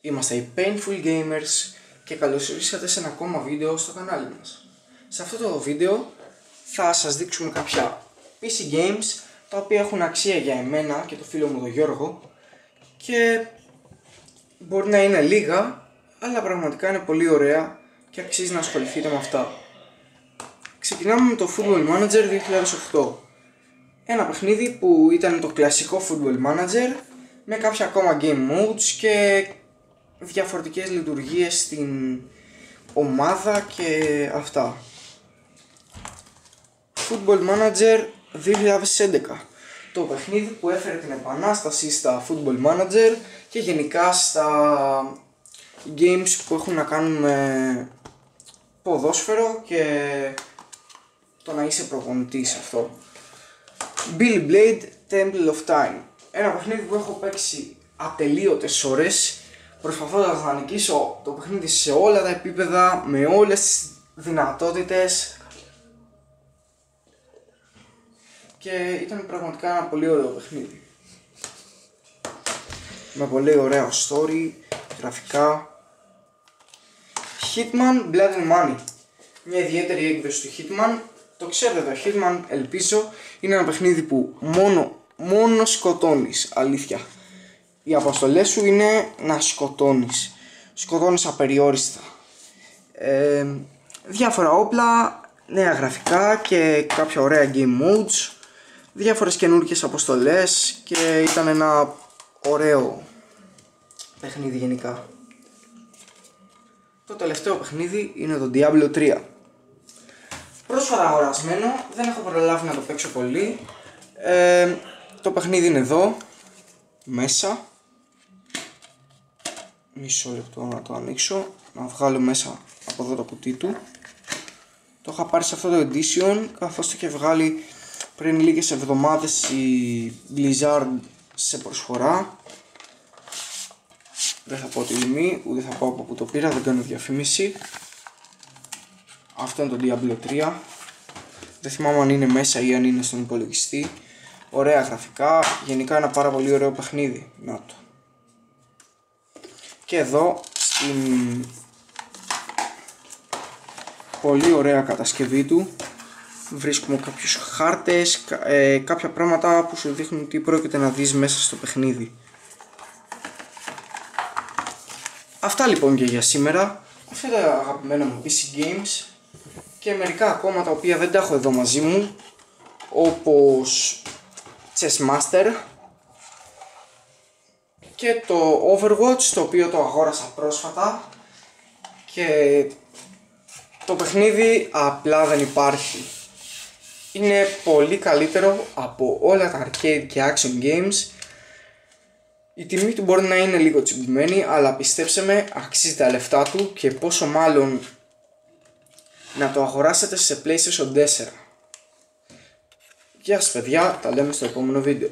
Είμαστε οι Painful Gamers και καλώς ήρθατε σε ένα ακόμα βίντεο στο κανάλι μας. Σε αυτό το βίντεο θα σας δείξουμε κάποια PC games τα οποία έχουν αξία για εμένα και το φίλο μου τον Γιώργο και μπορεί να είναι λίγα, αλλά πραγματικά είναι πολύ ωραία και αξίζει να ασχοληθείτε με αυτά. Ξεκινάμε με το Football Manager 2008. Ένα παιχνίδι που ήταν το κλασικό Football Manager με κάποια ακόμα game modes και διαφορετικές λειτουργίες στην ομάδα και αυτά. Football Manager 2011. Το παιχνίδι που έφερε την επανάσταση στα Football Manager και γενικά στα games που έχουν να κάνουν με ποδόσφαιρο και το να είσαι προπονητής αυτό. Billy Blade Temple of Time. Ένα παιχνίδι που έχω παίξει ατελείωτες ώρες, προσπαθώντας να νικήσω το παιχνίδι σε όλα τα επίπεδα, με όλες τις δυνατότητες, και ήταν πραγματικά ένα πολύ ωραίο παιχνίδι με πολύ ωραίο story, γραφικά. Hitman Blood and Money. Μια ιδιαίτερη έκδοση του Hitman. Το ξέρετε, το Hitman, ελπίζω, είναι ένα παιχνίδι που μόνο σκοτώνεις, αλήθεια. Οι αποστολές σου είναι να σκοτώνεις απεριόριστα. Διάφορα όπλα, νέα γραφικά και κάποια ωραία game modes, διάφορες καινούργιες αποστολές και ήταν ένα ωραίο παιχνίδι γενικά. Το τελευταίο παιχνίδι είναι το Diablo 3. Πρόσφατα αγορασμένο, δεν έχω προλάβει να το παίξω πολύ. Το παιχνίδι είναι εδώ μέσα. Μισό λεπτό να το ανοίξω, να βγάλω μέσα από εδώ το κουτί του. Το είχα πάρει σε αυτό το edition, καθώς το είχε βγάλει πριν λίγες εβδομάδες η Blizzard σε προσφορά. Δεν θα πω τη τιμή, ούτε θα πω από που το πήρα, δεν κάνω διαφήμιση. Αυτό είναι το Diablo 3. Δεν θυμάμαι αν είναι μέσα ή αν είναι στον υπολογιστή. Ωραία γραφικά, γενικά ένα πάρα πολύ ωραίο παιχνίδι. Να το. Και εδώ στην πολύ ωραία κατασκευή του βρίσκουμε κάποιους χάρτες, κάποια πράγματα που σου δείχνουν τι πρόκειται να δεις μέσα στο παιχνίδι. Αυτά λοιπόν και για σήμερα. Αυτά τα αγαπημένα μου PC games και μερικά ακόμα τα οποία δεν τα έχω εδώ μαζί μου, όπως Chess Master και το Overwatch, το οποίο το αγόρασα πρόσφατα και το παιχνίδι απλά δεν υπάρχει. Είναι πολύ καλύτερο από όλα τα arcade και action games. Η τιμή του μπορεί να είναι λίγο τσιμπημένη, αλλά πιστέψτε με, αξίζει τα λεφτά του και πόσο μάλλον να το αγοράσετε σε PlayStation 4. Γεια σας παιδιά, τα λέμε στο επόμενο βίντεο.